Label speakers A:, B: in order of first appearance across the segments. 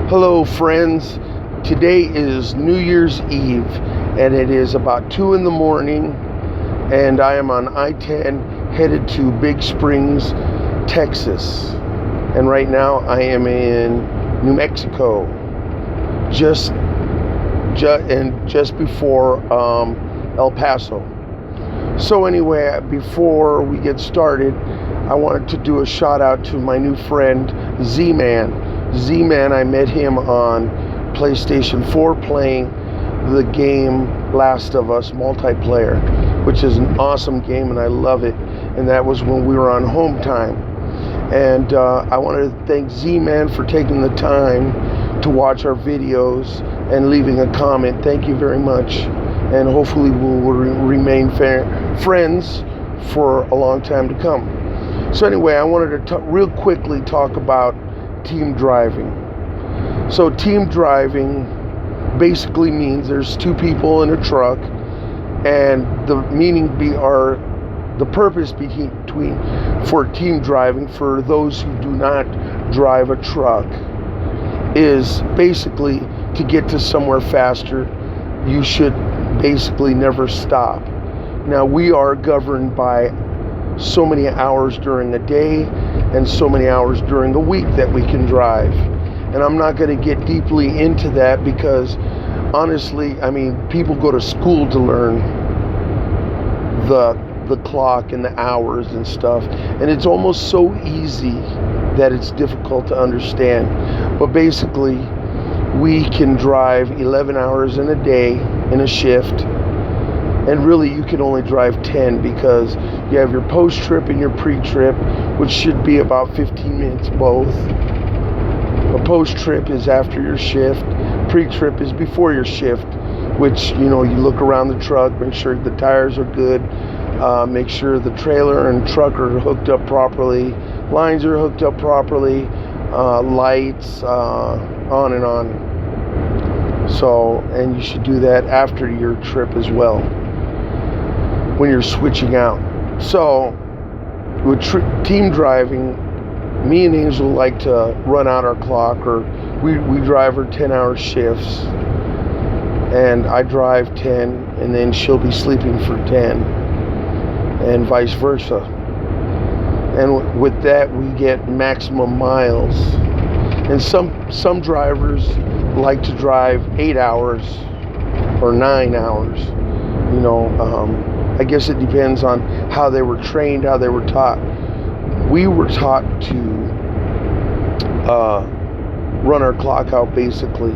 A: Hello, friends. Today is New Year's Eve, and it is about 2 in the morning, and I am on I-10 headed to Big Springs, Texas. And right now I am in New Mexico, just before El Paso. So anyway, before we get started, I wanted to do a shout out to my new friend Z-Man. Z-Man, I met him on PlayStation 4 playing the game Last of Us multiplayer, which is an awesome game and I love it. And that was when we were on home time. And I wanted to thank Z-Man for taking the time to watch our videos and leaving a comment. Thank you very much. And hopefully we'll remain friends for a long time to come. So anyway, I wanted to real quickly talk about team driving. So team driving basically means there's two people in a truck, and the purpose for team driving for those who do not drive a truck is basically to get to somewhere faster. You should basically never stop. Now we are governed by so many hours during a day and so many hours during a week that we can drive. And I'm not going to get deeply into that because honestly, people go to school to learn the clock and the hours and stuff, and it's almost so easy that it's difficult to understand. But basically, we can drive 11 hours in a day in a shift, and really you can only drive 10 because you have your post-trip and your pre-trip, which should be about 15 minutes both. A post-trip is after your shift, pre-trip is before your shift, which, you look around the truck, make sure the tires are good, make sure the trailer and truck are hooked up properly, lines are hooked up properly, lights, on and on. So, and you should do that after your trip as well, when you're switching out. So, with team driving, me and Angel like to run out our clock, or we drive her 10-hour shifts, and I drive 10, and then she'll be sleeping for 10, and vice versa. And with that, we get maximum miles. And some drivers like to drive 8 hours or 9 hours. I guess it depends on how they were trained, how they were taught. We were taught to run our clock out basically.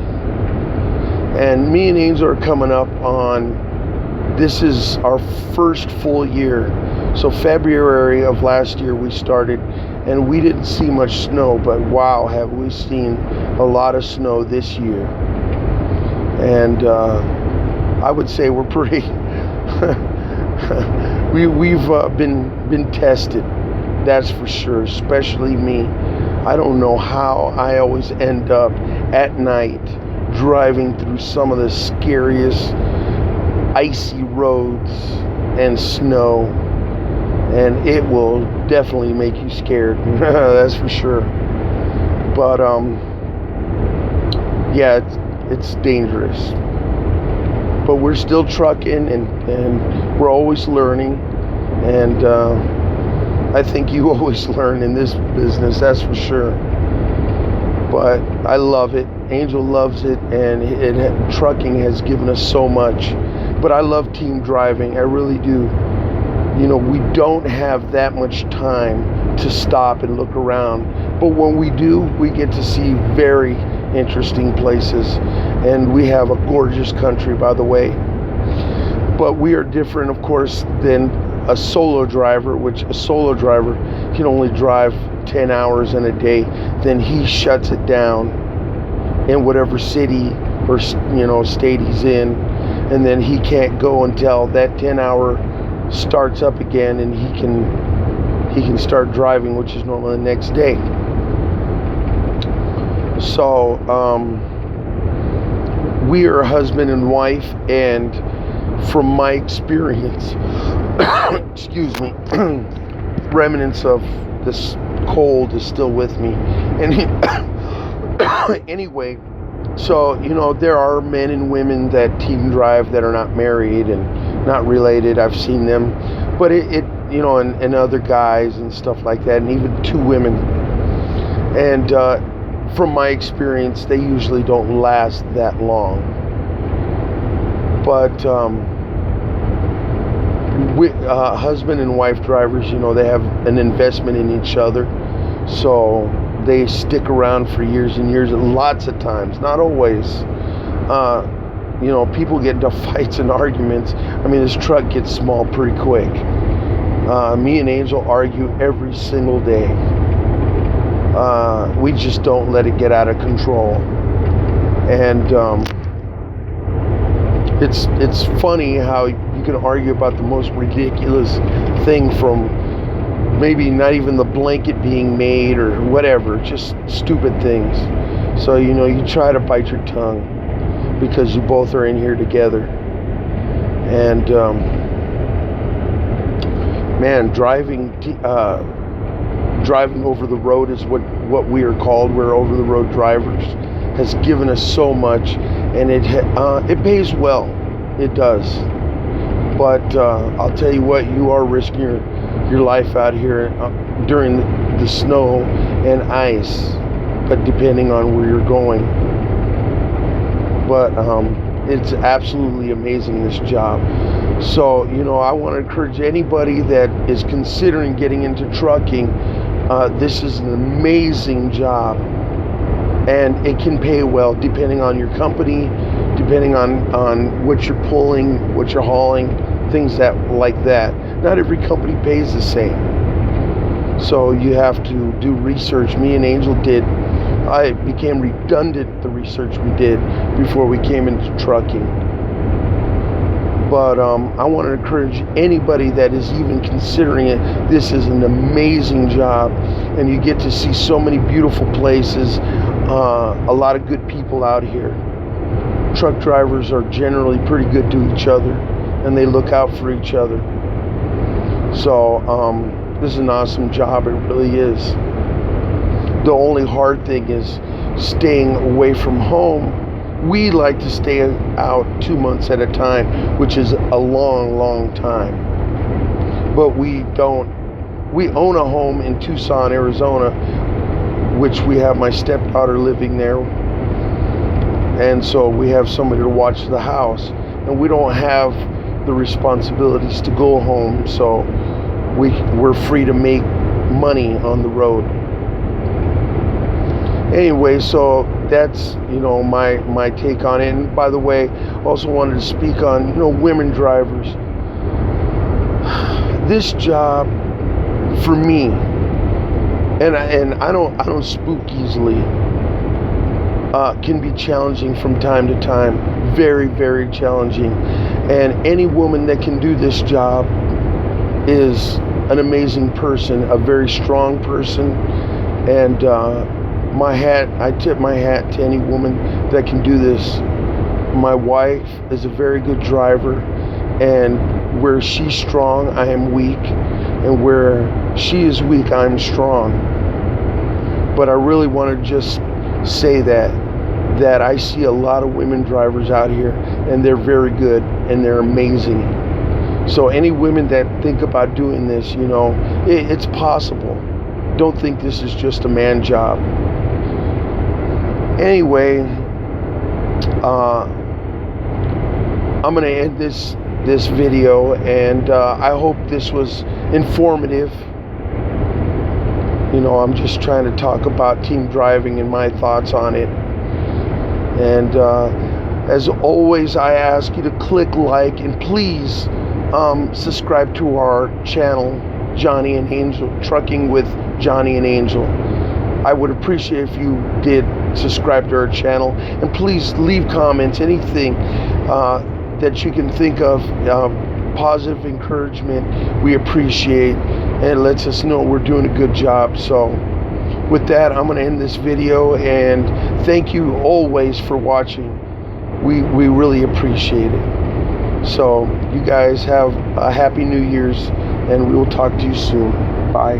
A: And me and Angel are coming up on, this is our first full year. So February of last year we started, and we didn't see much snow, but wow, have we seen a lot of snow this year. And I would say we're pretty we've been tested, that's for sure, especially me. I don't know how I always end up at night driving through some of the scariest icy roads and snow, and it will definitely make you scared. That's for sure. But yeah, it's dangerous, but we're still trucking, and we're always learning, and I think you always learn in this business, that's for sure. But I love it. Angel loves it, and trucking has given us so much. But I love team driving, I really do. We don't have that much time to stop and look around, but when we do, we get to see very interesting places, and we have a gorgeous country, by the way. But we are different, of course, than a solo driver, which a solo driver can only drive 10 hours in a day. Then he shuts it down in whatever city or state he's in, and then he can't go until that 10-hour starts up again, and he can start driving, which is normally the next day. So we are husband and wife, and from my experience, excuse me, remnants of this cold is still with me, and Anyway, so there are men and women that team drive that are not married and not related. I've seen them, but and other guys and stuff like that, and even two women. And from my experience, they usually don't last that long. But husband and wife drivers, they have an investment in each other, so they stick around for years and years. Lots of times, not always. People get into fights and arguments. I mean, this truck gets small pretty quick. Me and Angel argue every single day. We just don't let it get out of control. And it's funny how you can argue about the most ridiculous thing, from maybe not even the blanket being made or whatever, just stupid things. So you try to bite your tongue because you both are in here together. And man, driving over the road is what we are called. We're over the road drivers. Has given us so much, and it pays well. It does. But I'll tell you what, you are risking your life out here during the snow and ice, but depending on where you're going. But it's absolutely amazing, this job. So I want to encourage anybody that is considering getting into trucking. This is an amazing job, and it can pay well depending on your company, depending on what you're pulling, what you're hauling, things like that. Not every company pays the same, so you have to do research. Me and Angel did. I became redundant, the research we did before we came into trucking. But I want to encourage anybody that is even considering it. This is an amazing job, and you get to see so many beautiful places, a lot of good people out here. Truck drivers are generally pretty good to each other, and they look out for each other. So this is an awesome job, it really is. The only hard thing is staying away from home. We like to stay out 2 months at a time, which is a long, long time. But we own a home in Tucson, Arizona, which we have my stepdaughter living there. And so we have somebody to watch the house. And we don't have the responsibilities to go home, so we're free to make money on the road. Anyway, so that's my take on it. And by the way, also wanted to speak on women drivers. This job for me, and I don't spook easily, can be challenging from time to time. Very, very challenging. And any woman that can do this job is an amazing person, a very strong person. And I tip my hat to any woman that can do this. My wife is a very good driver, and where she's strong, I am weak, and where she is weak, I'm strong. But I really want to just say that I see a lot of women drivers out here, and they're very good, and they're amazing. So any women that think about doing this, it's possible. Don't think this is just a man job. Anyway, I'm going to end this video, and I hope this was informative. I'm just trying to talk about team driving and my thoughts on it. And as always, I ask you to click like, and please subscribe to our channel, Johnny and Angel, Trucking with Johnny and Angel. I would appreciate if you did subscribe to our channel, and please leave comments, anything that you can think of, positive encouragement. We appreciate, and it lets us know we're doing a good job. So with that, I'm going to end this video, and thank you always for watching. We really appreciate it. So you guys have a happy New Year's, and we will talk to you soon. Bye.